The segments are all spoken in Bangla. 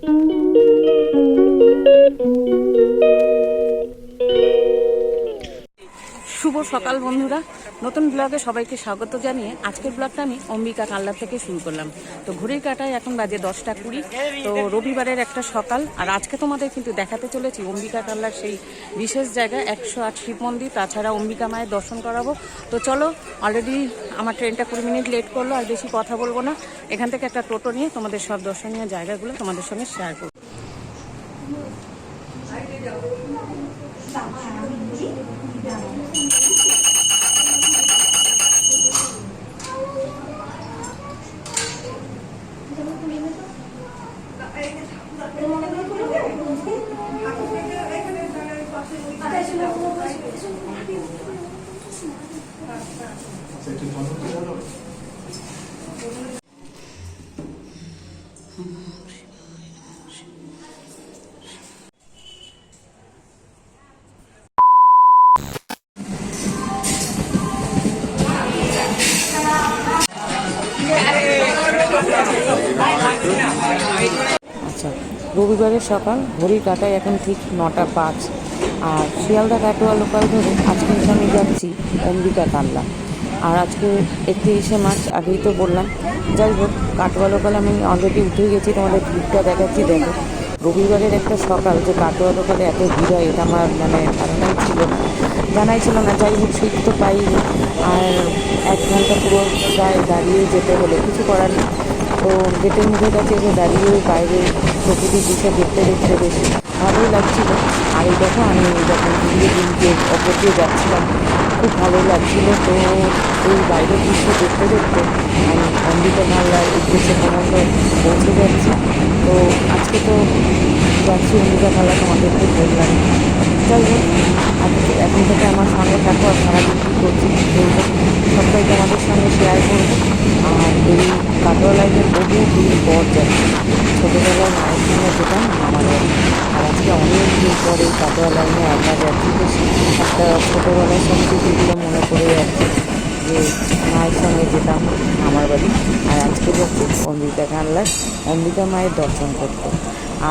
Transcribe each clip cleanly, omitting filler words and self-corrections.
শুভ সকাল বন্ধুরা, নতুন ব্লগে সবাইকে স্বাগত জানিয়ে আজকের ব্লগটা আমি অম্বিকা কালনা থেকে শুরু করলাম। তো ঘড়ির কাঁটায় এখন বাজে 10টা 20। তো রবিবারের একটা সকাল, আর আজকে তোমাদের কিন্তু দেখাতে চলেছি অম্বিকা কালনার সেই বিশেষ জায়গা 108 শিব মন্দির, তাছাড়া অম্বিকা মায়ের দর্শন করাবো। তো চলো, অলরেডি আমার ট্রেনটা 20 মিনিট লেট করলো, আর বেশি কথা বলবো না। এখান থেকে একটা টোটো নিয়ে তোমাদের সব দর্শনীয় জায়গাগুলো তোমাদের সঙ্গে শেয়ার করবো। আচ্ছা, রবিবারের সকাল, ঘড়ির কাঁটায় এখন ঠিক 9টা 5। আর শিয়ালদা কাটোয়া লোকাল ধরে আজকে আমি যাচ্ছি অম্বিকা কালনা। আর আজকে 31শে মার্চ, আগেই তো বললাম। যাই হোক, কাটোয়া লোকাল আমি অলরেডি উঠে গেছি, তোমাদের ভিড়টা দেখাচ্ছি। দেখো, রবিবারের একটা সকাল যে কাটোয়া লোকালে এত ভিড় হয় এটা আমার জানাই ছিল না। যাই হোক, সিট তো পাইনি, আর 1 ঘন্টা পুরো প্রায় দাঁড়িয়ে যেতে হলো, কিছু করার নেই। তো গেটের মুখের কাছে এসে দাঁড়িয়ে বাইরে প্রকৃতির দৃশ্য দেখতে দেখতে বেশ ভালোই লাগছিল। আর এই দেখো, আমি যখন দিল্লি অপর দিয়ে যাচ্ছিলাম, খুব ভালোই লাগছিল। তো এই বাইরের দৃশ্য দেখতে দেখতে আমি অম্বিকা কালনার উদ্দেশ্যে ক্রমশ পৌঁছে যাচ্ছি। তো আজকে তো যাচ্ছি অম্বিকা কালনা, তোমাদেরকে বললাম। যাই হোক, এখন থেকে আমার সঙ্গে থাকো, আর সারাদিন কী করছি বলবো, সবটাই তোমাদের সঙ্গে শেয়ার করবো। আর এই কাটোয়া লাইনের বহু দিন পর যাচ্ছি। ছোটোবেলায় মায়ের সঙ্গে যেতাম মামার বাড়ি, আর আজকে অনেক দিন পর এই কাটোয়া লাইনে একা যাচ্ছি। বেশ একটা ছোটোবেলার সব স্মৃতিগুলো মনে পড়ে যাচ্ছে, যে মায়ের সঙ্গে যেতাম মামার বাড়ি। আর আজকে যাচ্ছি অম্বিকা কালনার অম্বিকা মায়ের দর্শন করতে।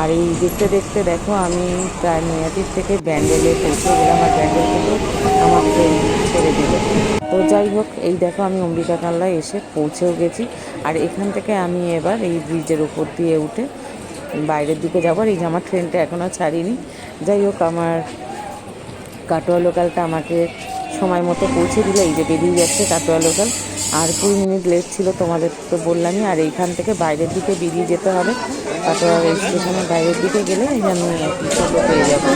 আর এই দেখতে দেখতে দেখো, আমি প্রায় নৈহাটির থেকে ব্যান্ডেলে পৌঁছে গেলাম, আর ব্যান্ডেল থেকেও আমার ট্রেন ছেড়ে দিল। তো যাই হোক, এই দেখো আমি অম্বিকা কালনায় এসে পৌঁছেও গেছি। আর এখান থেকে আমি এবার এই ব্রিজের উপর দিয়ে উঠে বাইরের দিকে যাবো। আর এই যে আমার ট্রেনটা এখনও ছাড়িনি। যাই হোক, আমার কাটোয়া লোকালটা আমাকে সময় মতো পৌঁছে দিল। এই যে বেরিয়ে যাচ্ছে কাটোয়া লোকাল, আর 20 মিনিট লেট ছিল, তোমাদের তো বললামই। আর এইখান থেকে বাইরের দিকে বেরিয়ে যেতে হবে, কাটোয়া স্টেশনের বাইরের দিকে গেলে এই যে আমি টোটো পেয়ে যাবো।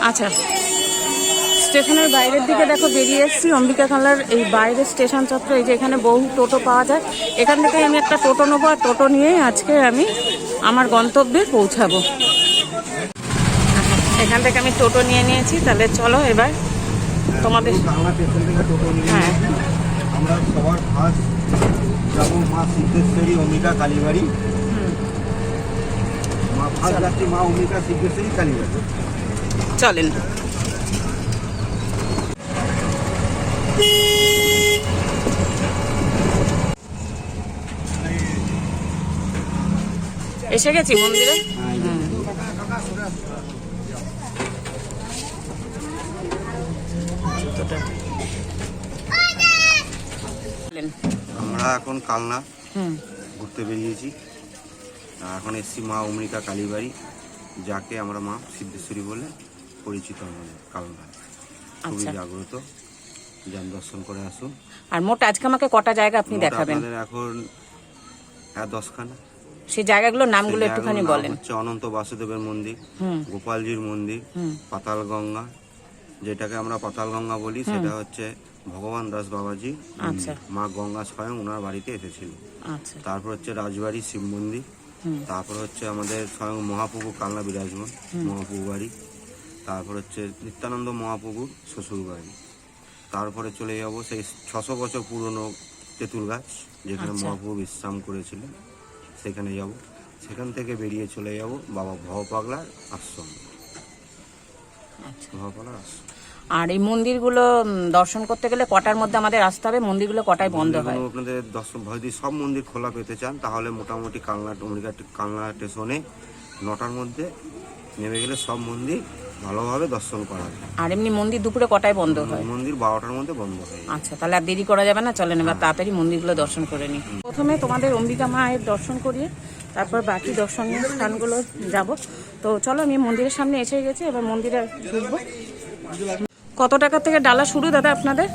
আচ্ছা, স্টেশনের বাইরের দিকে দেখো বেরিয়ে এসেছি অম্বিকা কালনার এই বাইরের স্টেশন চত্বর। এই যে এখানে বহু টোটো পাওয়া যায়, এখান থেকে আমি একটা টোটো নেবো, আর টোটো নিয়েই আজকে আমি আমার গন্তব্যে পৌঁছাবো। এখান থেকে আমি টোটো নিয়ে নিয়েছি, তাহলে চলো এবার তোমাদের। হ্যাঁ, আমরা সবার ফার্স্ট যাবো মা সিদ্ধেশ্বরী অম্বিকা কালীবাড়ি। মা ফার্স্ট যাচ্ছি মা অম্বিকা সিদ্ধেশ্বরী কালীবাড়ি। চলেন। এসে গেছি মন্দিরে। আমরা এখন কালনা ঘুরতে বেরিয়েছি। এখন এসছি মা অম্বিকা কালীবাড়ি, যাকে আমরা মা সিদ্ধেশ্বরী বলে পরিচিত আমাদের কালনায়। খুবই জাগ্রত, যান দর্শন করে আসুন। আর মোট আজকে আমাকে কটা জায়গা আপনি দেখাবেন? এখন 10খানা। সেই জায়গাগুলোর নামগুলো একটুখানি বলেন। হচ্ছে অনন্ত বাসুদেবের মন্দির, গোপালজির মন্দির, পাতাল গঙ্গা, যেটাকে আমরা পাতাল গঙ্গা বলি, সেটা হচ্ছে ভগবান দাস বাবাজি, মা গঙ্গা স্বয়ং ওনার বাড়িতে এসেছিল। তারপর হচ্ছে রাজবাড়ি শিব মন্দির, তারপর হচ্ছে আমাদের স্বয়ং মহাপ্রভু কালনা বিরাজমান মহাপ্রভু বাড়ি, তারপর হচ্ছে নিত্যানন্দ মহাপ্রভুর শ্বশুর বাড়ি। তারপরে চলে যাব সেই 600 বছর পুরনো তেঁতুল গাছ, যেখানে মহাপ্রভু বিশ্রাম করেছিলেন, সেখানে যাব। সেখান থেকে বেরিয়ে চলে যাব বাবা ভব পাগলার আশ্রম। ঘরপাড়ার আশ্রম। আর এই মন্দিরগুলো দর্শন করতে গেলে কটার মধ্যে আমাদের আসতে হবে? মন্দিরগুলো কটায় বন্ধ হয়? আপনাদের দর্শন যদি সব মন্দির খোলা পেতে চান তাহলে মোটামুটি কালনা স্টেশনে 9টার মধ্যে নেমে গেলে সব মন্দির ভালোভাবে দর্শন করা যায়। আর এমনি মন্দির দুপুরে কটায় বন্ধ হয়? মন্দির 12টার মধ্যে বন্ধ হয়। আচ্ছা, তাহলে আর দেরি করা যাবে না, চলেন এবার তাড়াতাড়ি মন্দিরগুলো দর্শন করে নিই। প্রথমে তোমাদের অম্বিকা মায়ের দর্শন করিয়ে তারপর বাকি দর্শনীয় স্থানগুলো যাব। তো চলো, আমি মন্দিরের সামনে এসে গেছি, এবার মন্দিরে ঢুকবো। কত টাকা থেকে ডালা শুরু দাদা আপনাদের?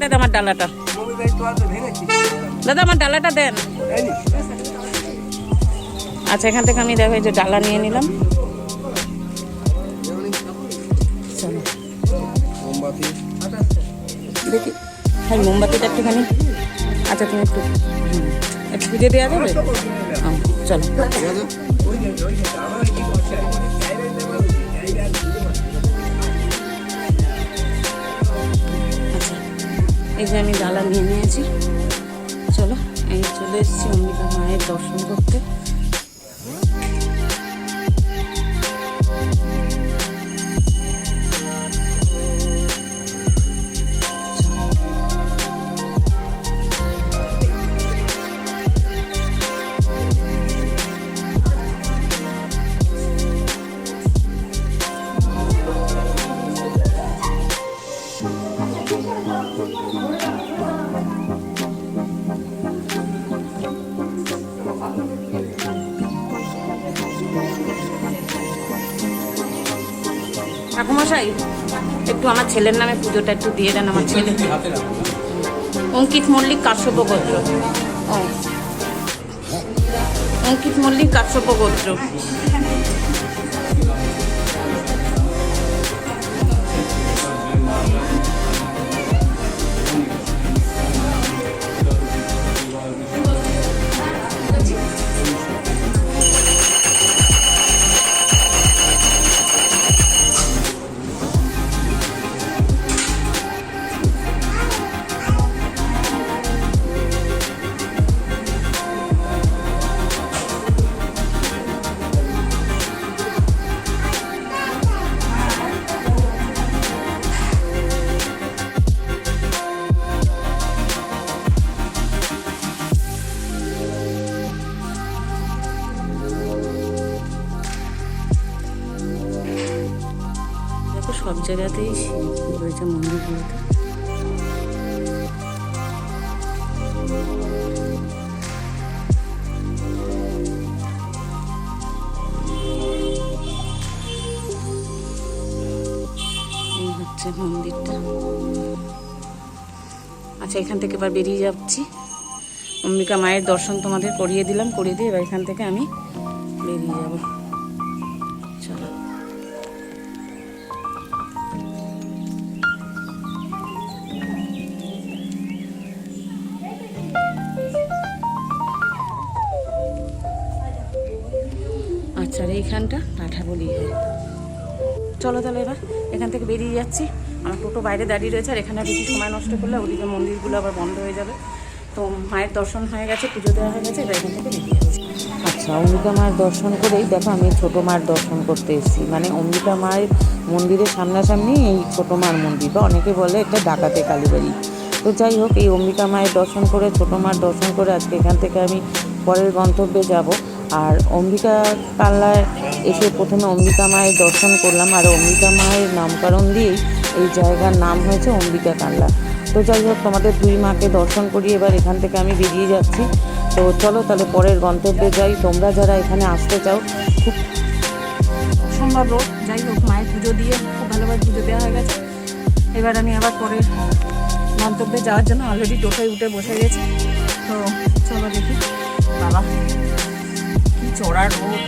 দাদা আমার ডালাটা, দাদা আমার ডালাটা দেন। আচ্ছা, এখান থেকে আমি দেখো এই যে ডালা নিয়ে নিলাম। চলো দেখি, হ্যাঁ মোমবাতিটা একটুখানি। আচ্ছা, তুমি একটু একটু পুজো দেওয়া যাবে? চলো। এই যে আমি ডালা নিয়ে নিয়েছি, চলো এই চলে এসেছি অম্বিকা মায়ের দর্শন করতে। ঠাকুমশাই, একটু আমার ছেলের নামে পুজোটা একটু দিয়ে দেন। আমার ছেলে অঙ্কিত মল্লিক, কাশ্যপ গোত্র। অঙ্কিত মল্লিক, কাশ্যপ গোত্র। সব জায়গাতেই রয়েছে মন্দিরগুলোতে। এই হচ্ছে মন্দিরটা। আচ্ছা, এখান থেকে এবার বেরিয়ে যাচ্ছি। অম্বিকা মায়ের দর্শন তোমাদের করিয়ে দিলাম, করিয়ে দিয়ে এবার এখান থেকে আমি বেরিয়ে যাব। চলো। আচ্ছা, আর এইখানটা কাঠা বলি হয়। চলো তাহলে এবার এখান থেকে বেরিয়ে যাচ্ছি। আমার টোটো বাইরে দাঁড়িয়ে রয়েছে, আর এখানে বেশি সময় নষ্ট করলে ওদিকে মন্দিরগুলো আবার বন্ধ হয়ে যাবে। তো মায়ের দর্শন হয়ে গেছে, পুজো দেওয়া হয়ে গেছে, এবার এখান থেকে বেরিয়ে যাচ্ছি। আচ্ছা, অম্বিকা মায়ের দর্শন করেই দেখো আমি ছোটো মায়ের দর্শন করতে এসেছি। মানে অম্বিকা মায়ের মন্দিরের সামনাসামনি এই ছোটো মার মন্দির, বা অনেকে বলে এটা ডাকাতে কালীবাড়ি। তো যাই হোক, এই অম্বিকা মায়ের দর্শন করে, ছোটো মার দর্শন করে আজকে এখান থেকে আমি পরের গন্তব্যে যাব। আর অম্বিকা কাল্লায় এসে প্রথমে অম্বিকা মায়ের দর্শন করলাম, আর অম্বিকা মায়ের নামকরণ দিয়েই এই জায়গার নাম হয়েছে অম্বিকা কাল্লা। তো যাই হোক, তোমাদের দুই মাকে দর্শন করি, এবার এখান থেকে আমি বেরিয়ে যাচ্ছি। তো চলো তাহলে পরের গন্তব্যে যাই। তোমরা যারা এখানে আসতে চাও, খুব অসম্ভব রোড। যাই হোক, মায়ের পুজো দিয়ে খুব ভালোভাবে পুজো দেওয়া হয়ে গেছে। এবার আমি আবার পরের গন্তব্যে যাওয়ার জন্য অলরেডি টোটোয় উঠে বসে গেছি। তো চলো দেখি বাবা কি চড়া রোড,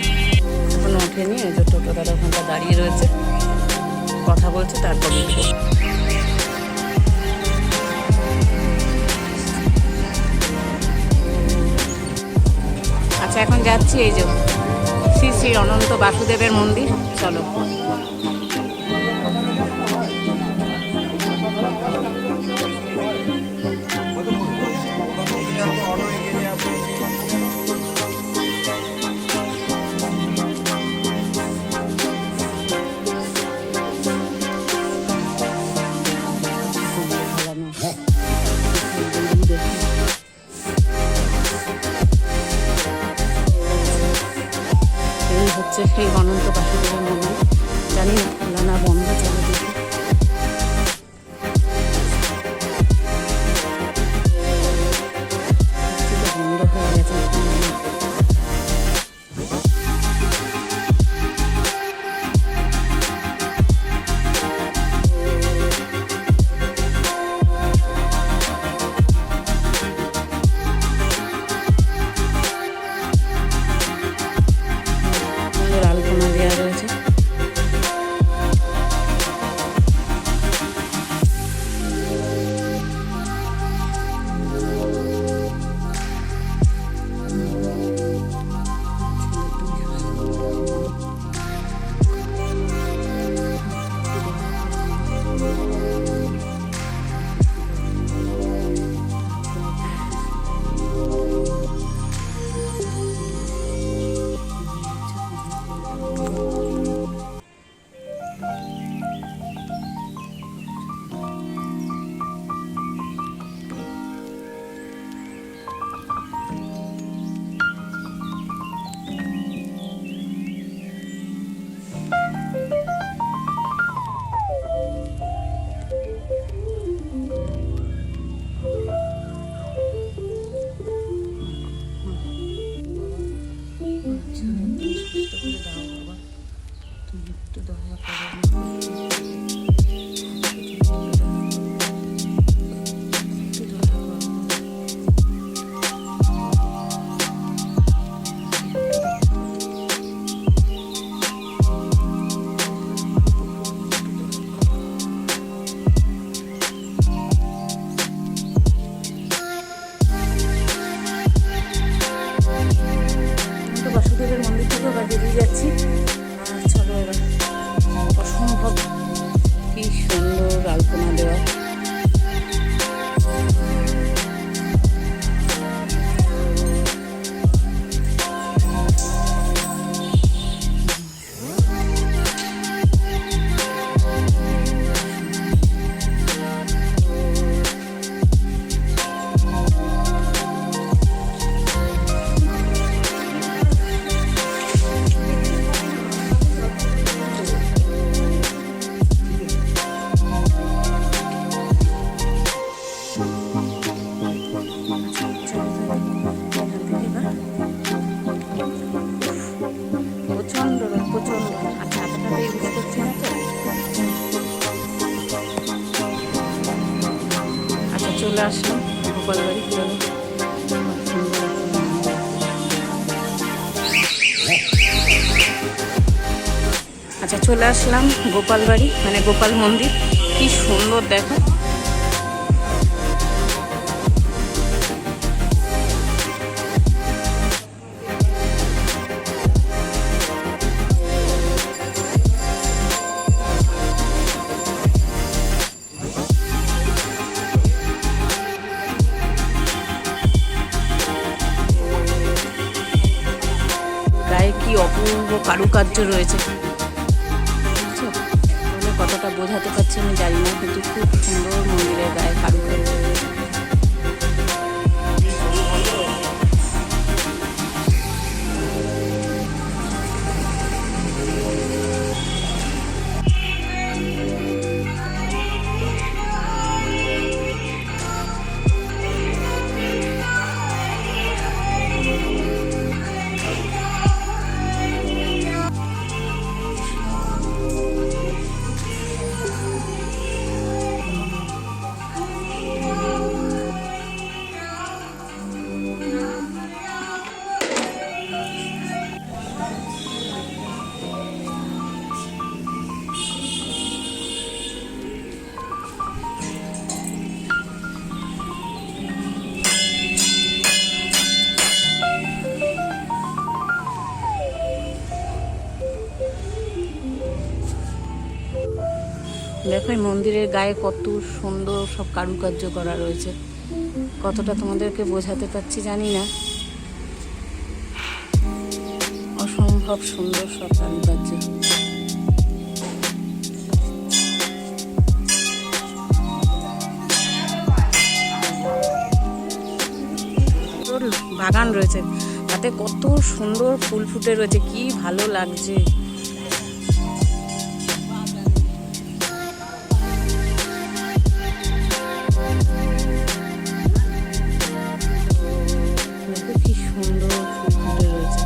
এখনো ওঠেনি। ওই যে টোটো দাদা ওখানটা দাঁড়িয়ে রয়েছে, কথা বলছে, তারপর উঠবো। আচ্ছা, এখন যাচ্ছি এই যে শ্রী শ্রী অনন্ত বাসুদেবের মন্দির। চলো। এই হচ্ছে সেই অনন্ত বাসুদেবের মন্দির। জানি না খোলা না বন্ধ, চলে দেখি। বন্ধ হয়ে গেছে। আলপনা দেওয়া রয়েছে। বাসুদেবের মন্দির থেকে আবার বেরিয়ে যাচ্ছি। চলো এবার। অসম্ভব কি সুন্দর আলপনা দেওয়া। প্রচন্ড রোদ, প্রচন্ড। আচ্ছা, এতটা ইউজ করছি না তো। আচ্ছা, চলে আসলাম গোপাল বাড়ি। চলো। আচ্ছা, চলে আসলাম গোপাল বাড়ি, মানে গোপাল মন্দির। কি সুন্দর দেখো। কি অপূর্ব কারুকার্য রয়েছে। কতটা বোঝাতে পারছি আমি জানি না, কিন্তু খুব সুন্দর মন্দিরের গায়ে কারুকার্য। দেখো এই মন্দিরের গায়ে কত সুন্দর সব কারুকার্য করা রয়েছে, কতটা তোমাদেরকে বোঝাতে পারছি জানি না, অসম্ভব সুন্দর সব কারুকার্য। বাগান রয়েছে, তাতে কত সুন্দর ফুল ফুটে রয়েছে, কি ভালো লাগছে। কি সুন্দর ফুল ফুটে রয়েছে।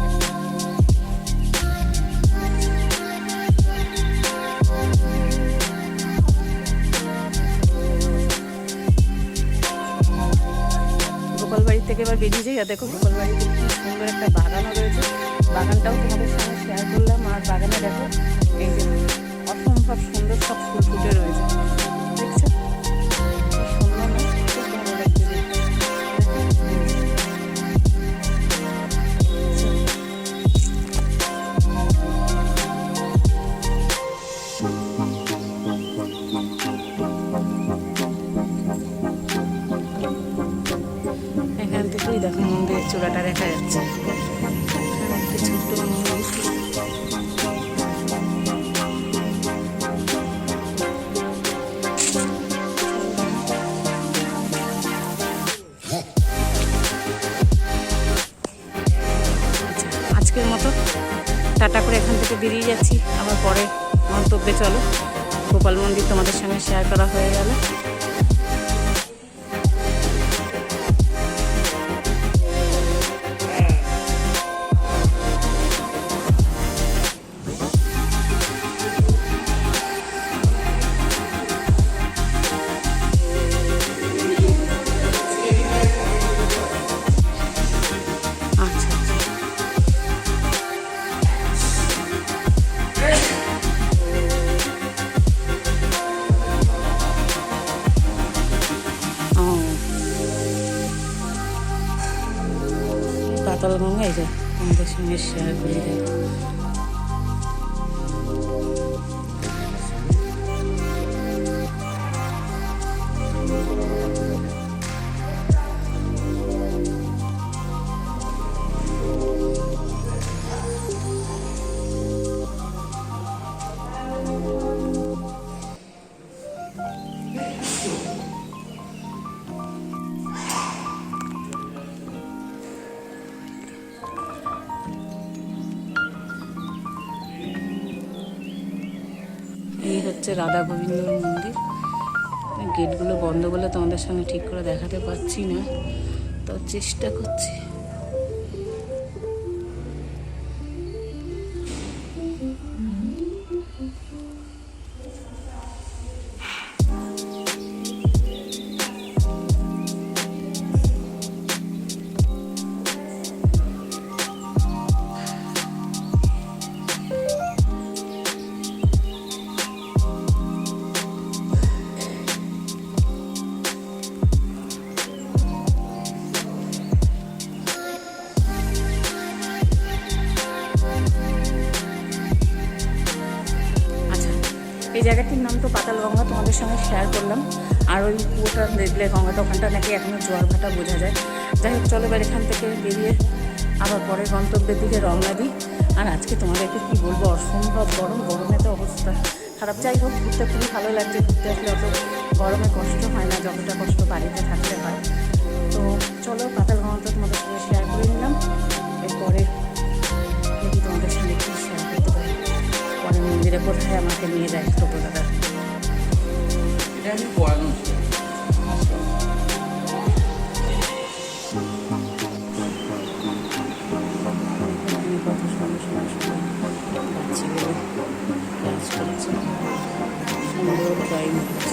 গোপালবাড়ি থেকে এবার বেরিয়ে যাই, আর দেখো গোপালবাড়িতে কি সুন্দর একটা বাগানও রয়েছে, বাগানটাও তোমাদের সঙ্গে শেয়ার করলাম। আর বাগানে দেখো এই যে অসম্ভব সুন্দর সব ফুল ফুটে রয়েছে, দেখছো সুন্দর না? খুব ভালো লাগছে দেখতে। এখান থেকেই দেখো মন্দিরের চূড়াটা দেখা যাচ্ছে, একটা ছোট্ট মন্দির। আজকের মতো টাটা করে এখান থেকে বেরিয়ে যাচ্ছি, আবার পরে গন্তব্যে চলো। গোপাল মন্দির তোমাদের সঙ্গে শেয়ার করা হয়ে গেল। পাতালগঙ্গা এই যে আমাদের সঙ্গে শেয়ার করে দেয়। এই হচ্ছে রাধা গোবিন্দর মন্দির। গেটগুলো বন্ধ বলে তোমাদের সঙ্গে ঠিক করে দেখাতে পারছি না, তো চেষ্টা করছি। এই জায়গাটির নাম তো পাতালগঙ্গা, তোমাদের সঙ্গে শেয়ার করলাম। আর ওই কুয়োটা দেখলে গঙ্গাটা, ওখানটা নাকি এখনও জোয়ার ভাটা বোঝা যায়। যাই হোক চলো এবার এখান থেকে বেরিয়ে আবার পরে গন্তব্যের দিকে রওনা দিই। আর আজকে তোমাদেরকে কী বলবো, অসম্ভব গরম, গরমে তো অবস্থা খারাপ। যাই হোক ঘুরতে খুবই ভালো লাগছে, ঘুরতে আসলে অত গরমে কষ্ট হয় না যতটা কষ্ট বাড়িতে থাকলে হয়। তো চলো পাতালগঙ্গাটা তোমাদের সঙ্গে শেয়ার করে নিলাম, এরপরে দেখি তোমাদের সঙ্গে কী শেয়ার করতে পারি। পরে মন্দিরে কোথায় আমাকে নিয়ে যায় টোটো দাদা। সুন্দর ড্রয়িং হচ্ছে।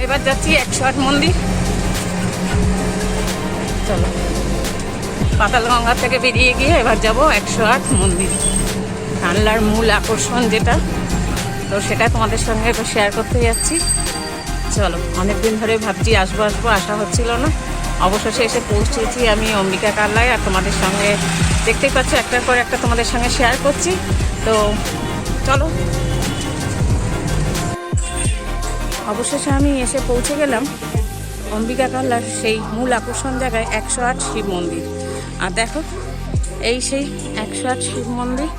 এবার যাচ্ছি 108 মন্দির, চলো। পাতালগঙ্গা থেকে বেরিয়ে গিয়ে এবার যাব 108 মন্দির, কানলার মূল আকর্ষণ যেটা, তো সেটা তোমাদের সঙ্গে একটু শেয়ার করতে যাচ্ছি। চলো, অনেকদিন ধরে ভাবছি আসবো আসবো, আসা হচ্ছিল না, অবশেষে এসে পৌঁছেছি আমি অম্বিকা কানলায়। আর তোমাদের সঙ্গে দেখতেই পাচ্ছ একটার পর একটা তোমাদের সঙ্গে শেয়ার করছি। তো চলো, অবশেষে আমি এসে পৌঁছে গেলাম অম্বিকা কানলার সেই মূল আকর্ষণ জায়গায় 108 শিব মন্দির। আর দেখো, এই সেই 108 শিব মন্দির।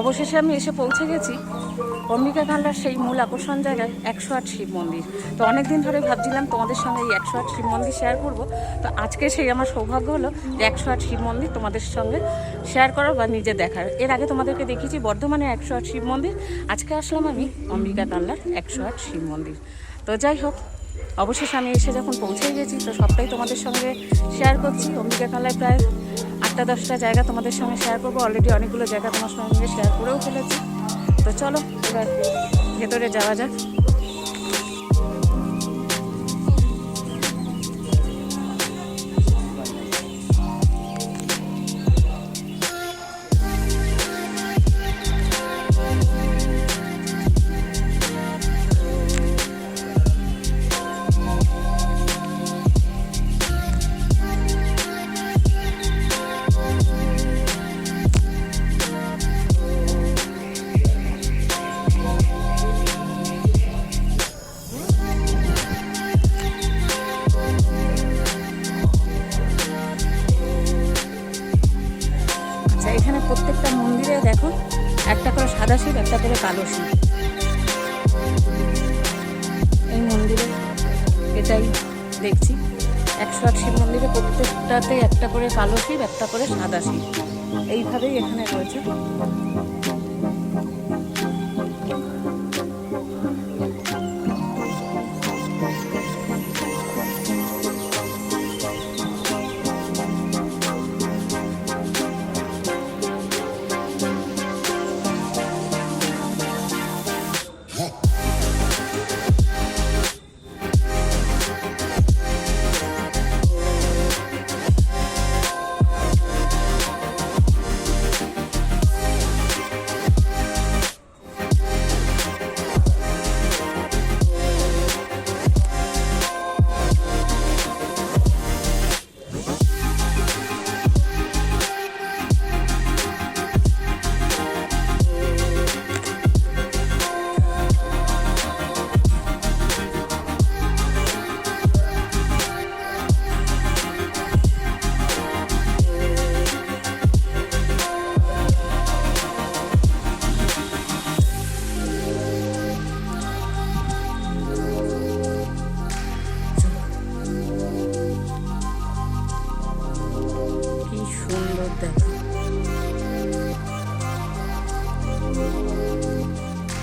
অবশেষে আমি এসে পৌঁছে গেছি অম্বিকা কানলার সেই মূল আকর্ষণ জায়গায় 108 শিব মন্দির। তো অনেকদিন ধরে ভাবছিলাম তোমাদের সঙ্গে এই 108 শিব মন্দির শেয়ার করব। তো আজকে সেই আমার সৌভাগ্য হলো যে 108 শিব মন্দির তোমাদের সঙ্গে শেয়ার করার বা নিজে দেখার। এর আগে তোমাদেরকে দেখিয়েছি বর্ধমানে 108 শিব মন্দির, আজকে আসলাম আমি অম্বিকা কানলার 108 শিব মন্দির। তো যাই হোক, অবশেষে আমি এসে যখন পৌঁছে গেছি তো সবটাই তোমাদের সঙ্গে শেয়ার করছি। অম্বিকা কানলায় প্রায় 8-10টা জায়গা তোমাদের সঙ্গে শেয়ার করবো। অলরেডি অনেকগুলো জায়গা তোমার সঙ্গে শেয়ার করেও ফেলেছি। তো চলো এবার ভেতরে যাওয়া যাক। এখানে প্রত্যেকটা মন্দিরে দেখো একটা করে সাদা শিব, একটা করে কালো শিব। এই মন্দিরে এটাই দেখছি, 108 শিব মন্দিরে প্রত্যেকটাতে একটা করে কালো শিব, একটা করে সাদা শিব, এইভাবেই এখানে রয়েছে।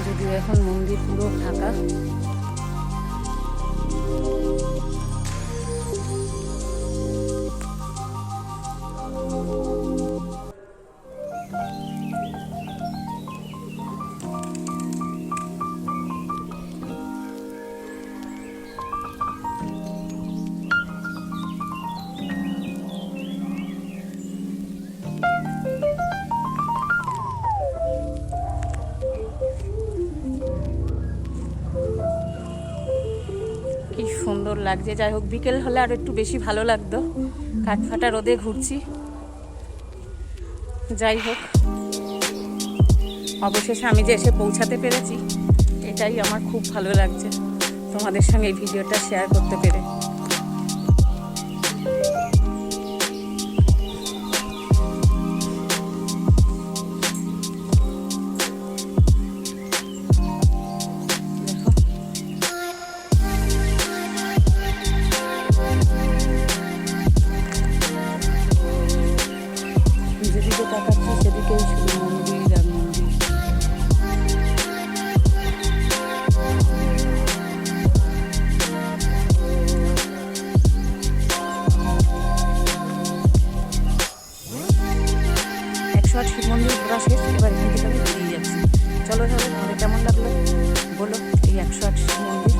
যদিও এখন মন্দির পুরো ফাঁকা। কি সুন্দর লাগছে। যাই হোক, বিকেল হলে আর একটু বেশি ভালো লাগতো, কাঠফাটা রোদে ঘুরছি। যাই হোক, অবশেষে আমি যে এসে পৌঁছাতে পেরেছি এটাই আমার খুব ভালো লাগছে, তোমাদের সঙ্গে এই ভিডিওটা শেয়ার করতে পেরে। যেদিকে তাকাচ্ছি সেদিকেই শুধু 108 শিব মন্দির ঘোরা শেষ, এবার এখান থেকে আমি বেরিয়ে যাচ্ছি। চলো তাহলে ঘরে কেমন লাগলো বলো এই 108 শিব মন্দির।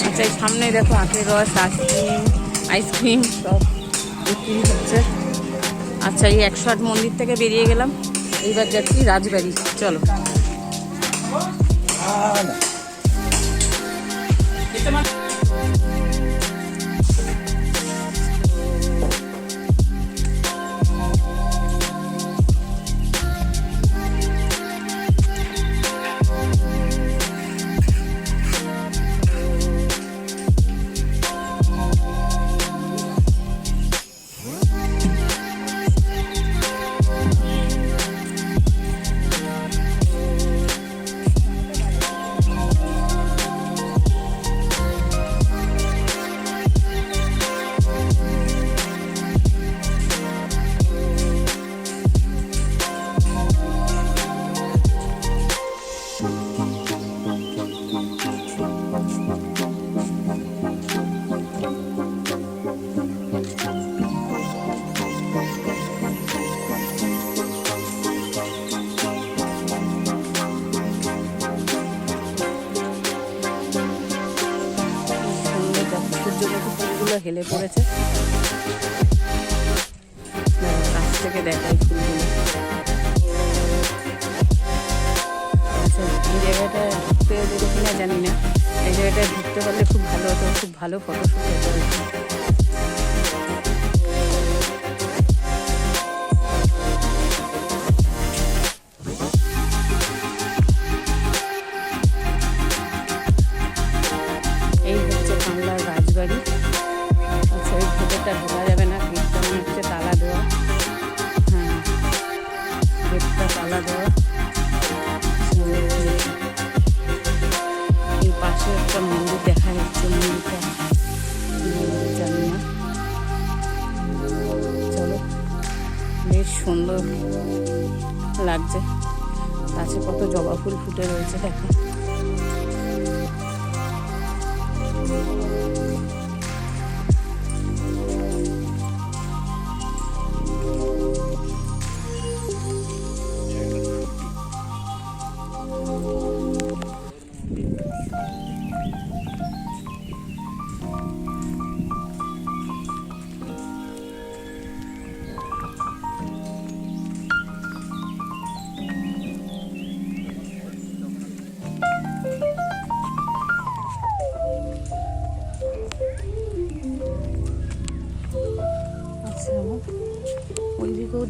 আচ্ছা এই সামনে দেখো আখের রস, আইসক্রিম সব বিক্রি হচ্ছে। আচ্ছা এই 108 মন্দির থেকে বেরিয়ে গেলাম, এইবার যাচ্ছি রাজবাড়ি। চলো হেলে পড়েছে, কাছ থেকে দেখাই ফুলগুলো। আচ্ছা এই জায়গাটা ঢুকতে দেবে কিনা জানি না, এই জায়গাটা ঢুকতে পারলে খুব ভালো হতো, খুব ভালো ফটোশ্যুট হতো। এই হচ্ছে কামলার রাজবাড়ি। আচ্ছা এই ভেতরটা ঢোকা যাবে না, গেটটা মনে হচ্ছে তালা দেওয়া। হ্যাঁ গেটটা তালা দেওয়া। এই পাশে একটা মন্দির দেখা যাচ্ছে, মন্দিরটা জানি না। চলো বেশ সুন্দর লাগছে, গাছে কত জবা ফুল ফুটে রয়েছে দেখো।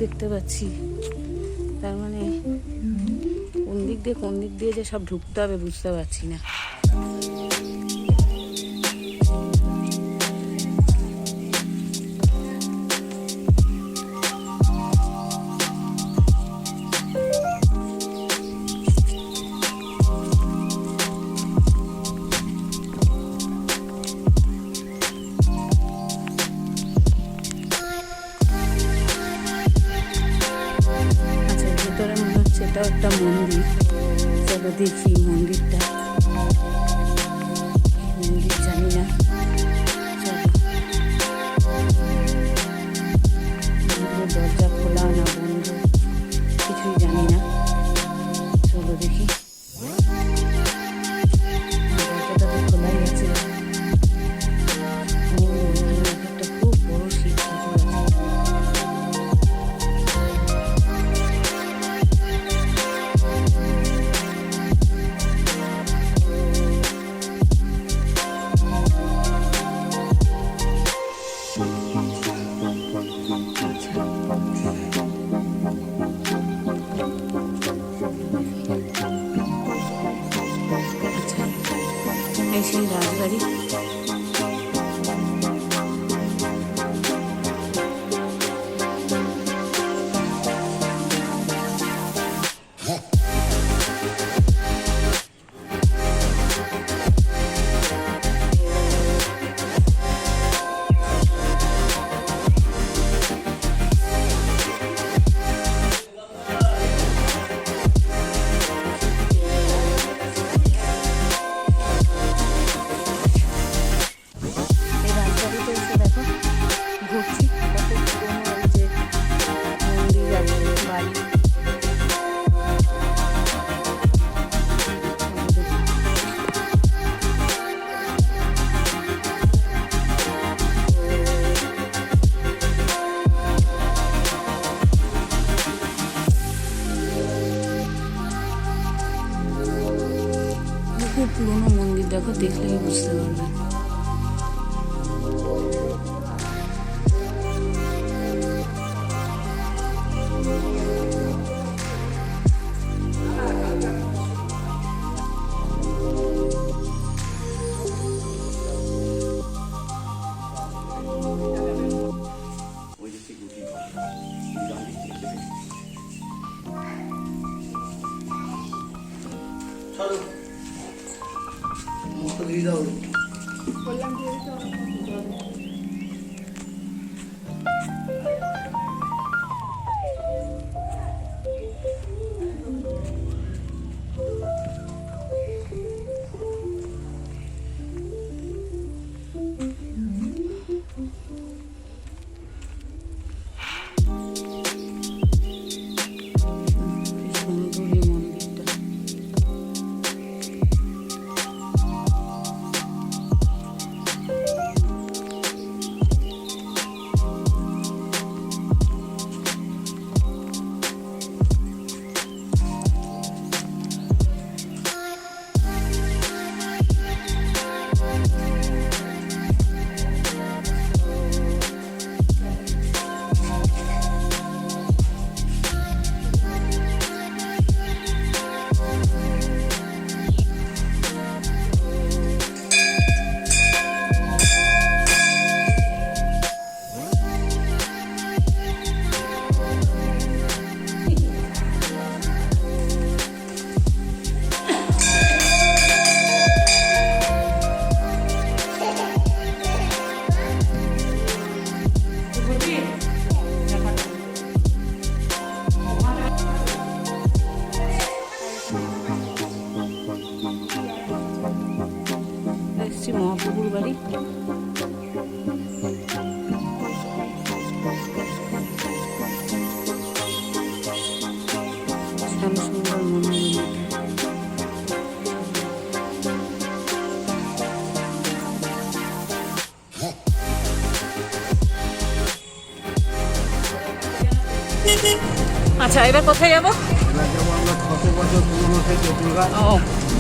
দেখতে পাচ্ছি। তার মানে কোন দিক দিয়ে যে সব ঢুকতে হবে বুঝতে পারছি না। ভিতরে মনে হচ্ছে এটাও একটা মন্দির। চলো দেখি মন্দিরটা। মন্দির জানি না, চলো। মন্দিরের দরজা খোলা না বন্ধ কিছুই জানি না, চলো দেখি। দরজাটা তো খোলাই আছে। ওখানে একটা খুব বড় শিব ঠাকুর আছে। এই সেই রাজবাড়ি। ঘুরছি কত পুরোনো এই যে মন্দির আছে, বাড়ি। খুব পুরোনো মন্দির, দেখো দেখলেই বুঝতে পারবে। মহাপুকুর বাড়ি। সুন্দর মনোরম। আচ্ছা, এবার কোথায় যাবো? এবার যাবো আমরা 600 বছর পুরনো থেকে দুর্গা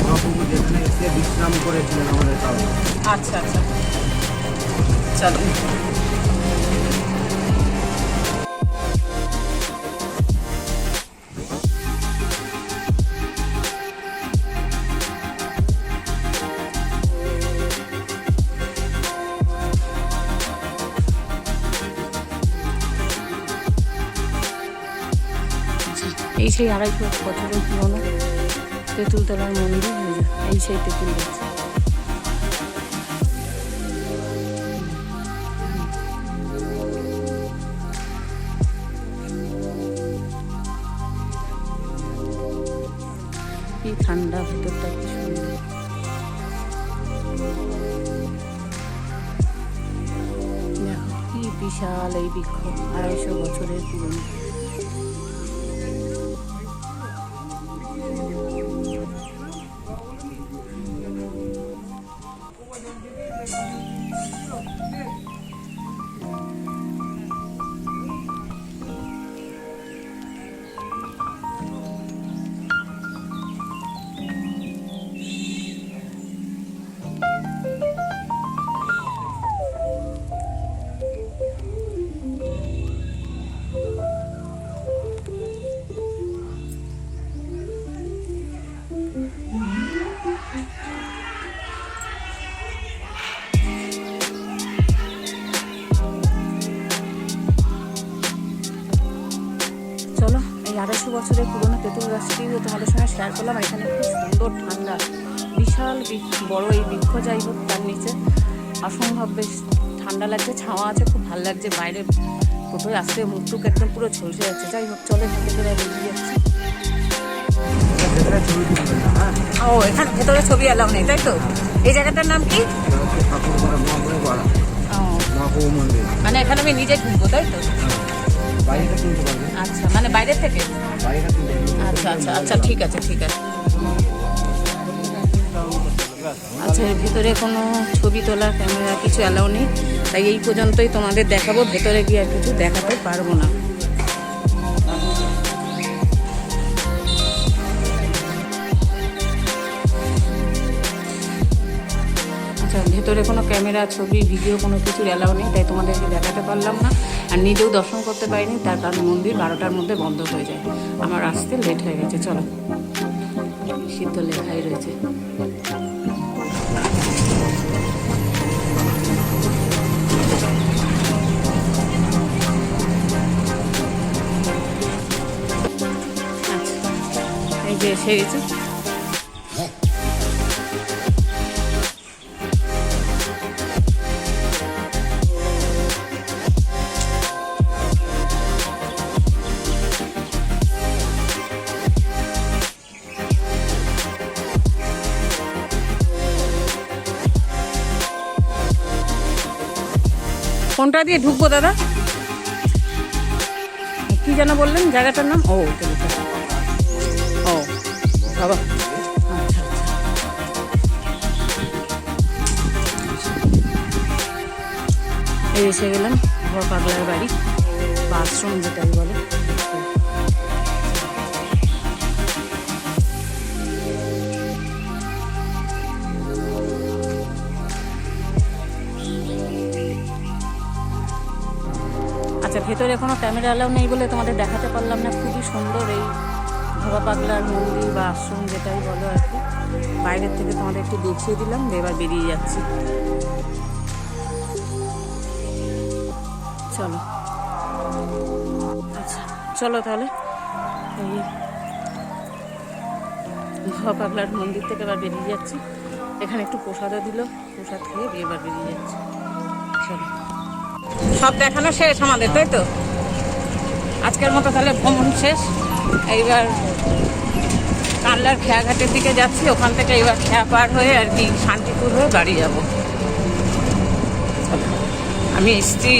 মহাপুকুর, যেখানে এসে বিশ্রাম করেছিলেন আমাদের কাছে। আচ্ছা আচ্ছা, চলো। সেই 250 বছরের পুরনো তেঁতুলতলার মন্দির। এই সেই তেঁতুল গাছ। কি ঠান্ডা, ভিতরটা কি সুন্দর। দেখো কি বিশাল এই বৃক্ষ, 250 বছরের পুরনো। চলো এই 250 বছরের পুরনো তেঁতুল গাছটি তোমাদের সঙ্গে শেয়ার করলাম। এখানে খুব সুন্দর ঠান্ডা, বিশাল বড় এই বৃক্ষ, যাই হোক তার নিচে অসম্ভব বেশ ঠান্ডা লাগছে, ছাওয়া আছে, খুব ভালো লাগছে। বাইরে টোটোয় আসতে মুখ টুক একদম পুরো ঝলসে যাচ্ছে। যাই হোক চলো এখান থেকে বেরিয়ে যাচ্ছি। ও এখানে ভেতরে ছবি এলাও নেই, তাই তো? এই জায়গাটার নাম কি? মানে এখানে আমি নিজে ঘুরবো, তাই তো? আচ্ছা, মানে বাইরে থেকে? আচ্ছা আচ্ছা আচ্ছা, ঠিক আছে ঠিক আছে। আচ্ছা, এর ভিতরে কোনো ছবি তোলা ক্যামেরা কিছু অ্যালাউ নেই, তাই এই পর্যন্তই তোমাদের দেখাবো। ভেতরে গিয়ে আর কিছু দেখাতে পারবো না। আচ্ছা, ভেতরে কোনো ক্যামেরা, ছবি, ভিডিও কোনো কিছুর অ্যালাউ নেই, তাই তোমাদেরকে দেখাতে পারলাম না। আর নিজেও দর্শন করতে পারিনি, তার কারণ মন্দির 12টার মধ্যে বন্ধ হয়ে যায়। আমার আসতে লেট হয়ে গেছে। চলো, সিদ্ধ লেখাই রয়েছে। আচ্ছা, এই যে এসে গেছি। কোনটা দিয়ে ঢুকবো দাদা? কি যেন বললেন জায়গাটার নাম? ও ও বাবা, আচ্ছা আচ্ছা। এই এসে গেলাম বাবা পাগলার বাড়ি বা আশ্রম যেটাই বলে। আচ্ছা, ভেতরে কোনো ক্যামেরা অ্যালাউ নেই বলে তোমাদের দেখাতে পারলাম না। খুবই সুন্দর এই বাবা পাগলার মন্দির বা আশ্রম যেটাই বলো আর কি। বাইরের থেকে তোমাদের একটু দেখিয়ে দিলাম, এবার বেরিয়ে যাচ্ছি। চলো আচ্ছা, চলো তাহলে এই বাবা পাগলার মন্দির থেকে এবার বেরিয়ে যাচ্ছি। এখানে একটু প্রসাদও দিল, প্রসাদ খেয়ে এবার বেরিয়ে যাচ্ছি। চলো, সব দেখানো শেষ আমাদের, তাই তো? আজকের মতো তাহলে ভ্রমণ শেষ। এইবার কানলার খেয়াঘাটের দিকে যাচ্ছি, ওখান থেকে এবার খেয়া পার হয়ে আর কি শান্তিপুর হয়ে বাড়ি যাব। আমি স্ত্রী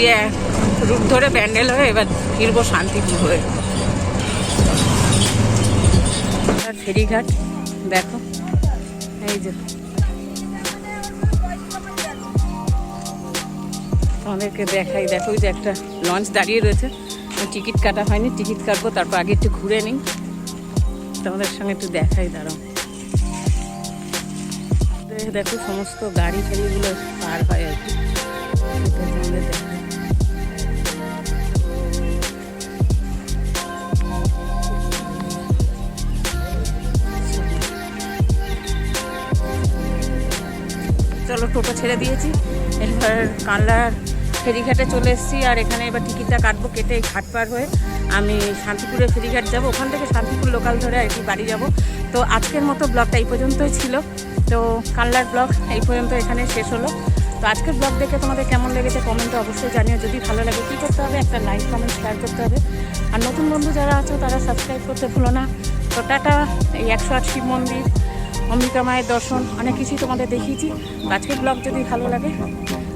রুট ধরে প্যান্ডেল হয়ে এবার ফিরবো শান্তিপুর হয়ে। ফেরিঘাট দেখো, এই যে তোমাদেরকে দেখাই। দেখো যে একটা লঞ্চ দাঁড়িয়ে রয়েছে, টিকিট কাটা হয়নি, টিকিট কাটবো, তারপর আগে একটু ঘুরে নিই, তোমাদের সঙ্গে একটু দেখাই। দাঁড়াও, দেখো সমস্ত গাড়ি ফেরিগুলো পার হয় আর কি, তোমাদের দেখাই। চলো, টোটো ছেড়ে দিয়েছি, এবার কানলার ফেরিঘাটে চলে এসেছি, আর এখানে এবার টিকিটটা কাটবো, কেটে এই ঘাট পার হয়ে আমি শান্তিপুরে ফেরিঘাট যাব, ওখান থেকে শান্তিপুর লোকাল ধরে আর কি বাড়ি যাব। তো আজকের মতো ব্লগটা এই পর্যন্তই ছিল। তো কানলার ব্লগ এই পর্যন্ত এখানে শেষ হলো। তো আজকের ব্লগ দেখে তোমাদের কেমন লেগেছে কমেন্টে অবশ্যই জানিও। যদি ভালো লাগে কী করতে হবে, একটা লাইক কমেন্ট শেয়ার করতে হবে, আর নতুন বন্ধু যারা আছো তারা সাবস্ক্রাইব করতে ভুলো না। তো টাটা। এই 108 শিব মন্দির, অম্বিকা মায়ের দর্শন, অনেক কিছুই তোমাদের দেখিয়েছি। আজকের ব্লগ যদি ভালো লাগে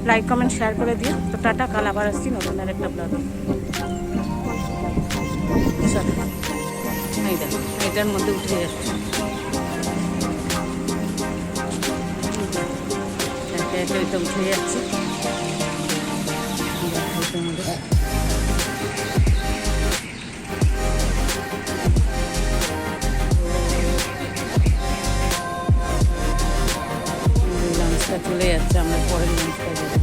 লাইক কমেন্ট শেয়ার করে দিও। তো টাটা, কাল আবার আসছি নতুন আর একটা ব্লগে। চলো, এই দেখো এটার মধ্যে উঠে যাচ্ছে, এটা উঠে যাচ্ছে। লাঞ্চটা চলে যাচ্ছে, আমরা পরের লাঞ্চটা যাবো।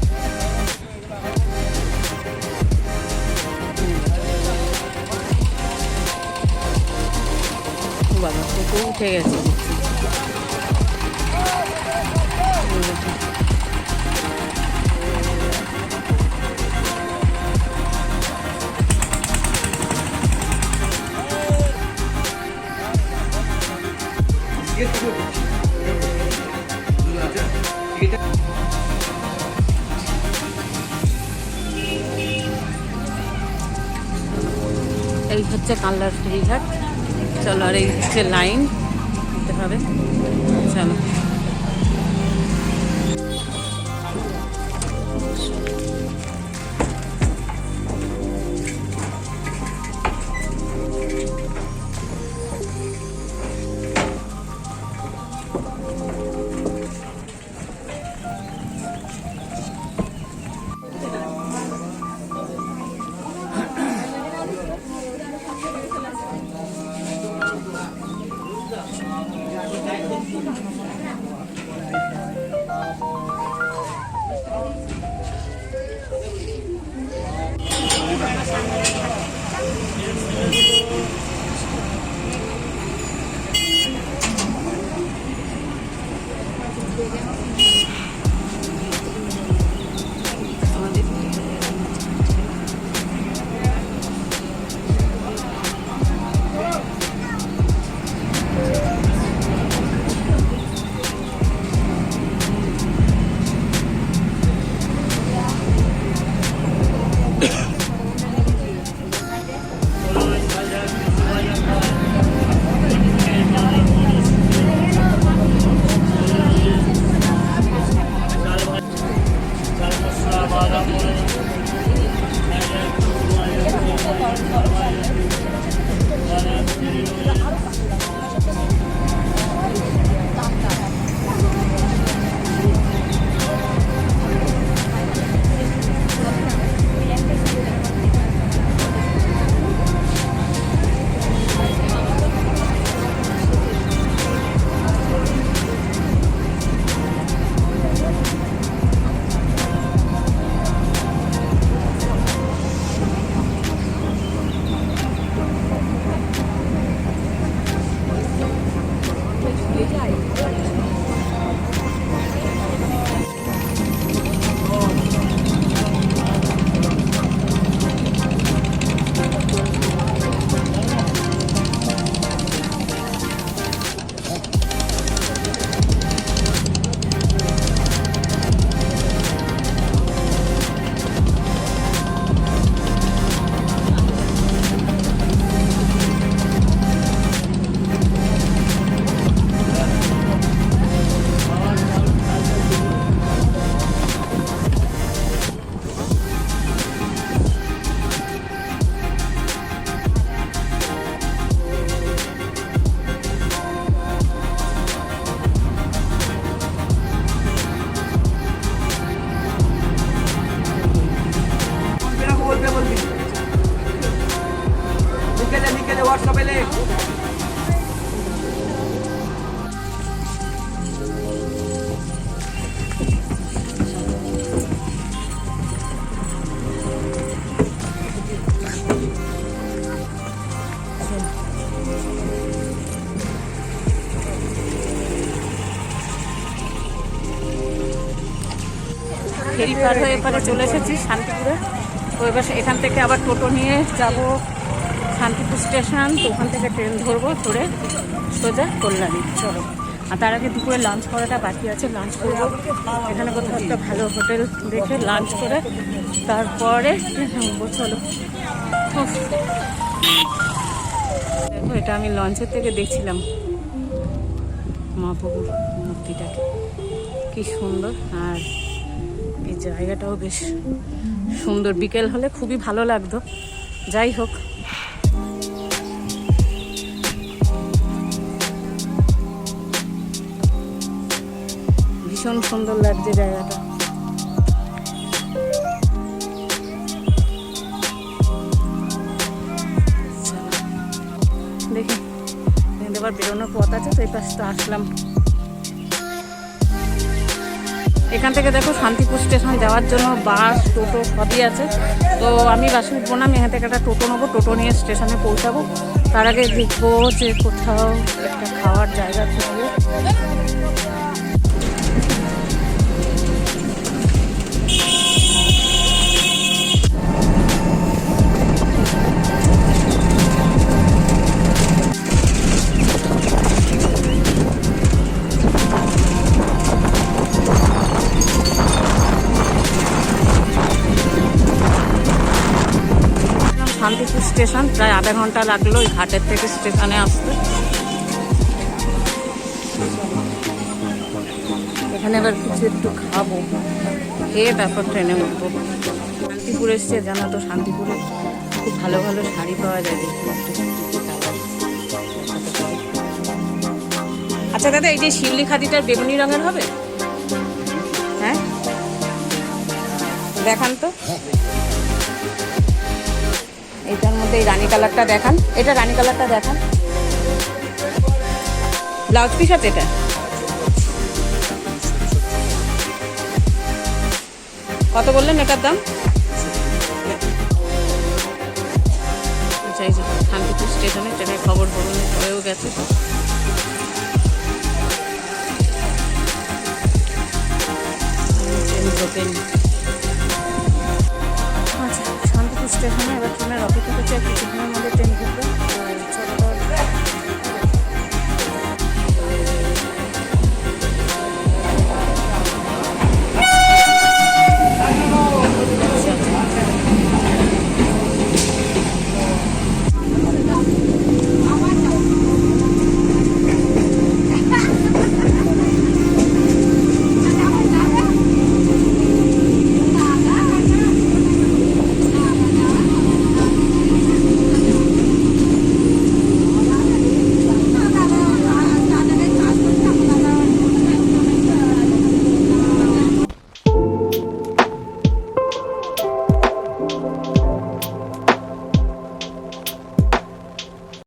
বাবা টোটো উঠে গেছে। এই হচ্ছে কানলার ফেরিঘাট। চলো, আর এই হচ্ছে লাইন দিতে হবে। চলো। ফেরি পার হয়ে এপারে চলে এসেছি শান্তিপুরে। তো এবার এখান থেকে আবার টোটো নিয়ে যাব শান্তিপুর স্টেশন। তো ওখান থেকে ট্রেন ধরবো, ধরে সোজা কল্যাণী। চলো, আর তার আগে দুপুরে লাঞ্চ করাটা বাকি আছে, লাঞ্চ করবো এখানে কোথাও একটা ভালো হোটেল দেখে লাঞ্চ করে তারপরে নামবো। চলো, উফ। দেখো, এটা আমি লঞ্চের থেকে দেখছিলাম মহাপ্রভুর মূর্তিটাকে, কি সুন্দর। আর এই জায়গাটাও বেশ সুন্দর, বিকেল হলে খুবই ভালো লাগতো। যাই হোক, ভীষণ সুন্দর লাগছে জায়গাটা। দেখি এবার বেরোনোর পথ আছে, তো এই পাশে আসলাম। এখান থেকে দেখো শান্তিপুর স্টেশন যাওয়ার জন্য বাস, টোটো সবই আছে। তো আমি বাসে উঠবো না, আমি এখান থেকে একটা টোটো নেবো, টোটো নিয়ে স্টেশনে পৌঁছাবো। তার আগে দেখবো যে কোথাও একটা খাওয়ার জায়গা খুঁজবো। শান্তিপুর স্টেশন প্রায় আধা ঘন্টা লাগলো ওই ঘাটের থেকে স্টেশনে আসতে। এখানে এবার কিছু একটু খাবো, খেয়ে তারপর ট্রেনে উঠবো। শান্তিপুর এসছে, জানো তো শান্তিপুরে খুব ভালো ভালো শাড়ি পাওয়া যায়। আচ্ছা দাদা, এই যে শিউলি খাদিটার বেগুনি রঙের হবে? হ্যাঁ, দেখান তো। এটার মধ্যে এই রানী কালারটা দেখান, এটা রানী কালারটা দেখান। ব্লাউজ পিস আছে এটা? কত বললেন এটার দাম? শান্তিপুর স্টেশনে ট্রেনের খবর হয়েও গেছে। আচ্ছা, শান্তিপুর স্টেশনে এবার ট্রেনের অপেক্ষা করছে কিছুক্ষণের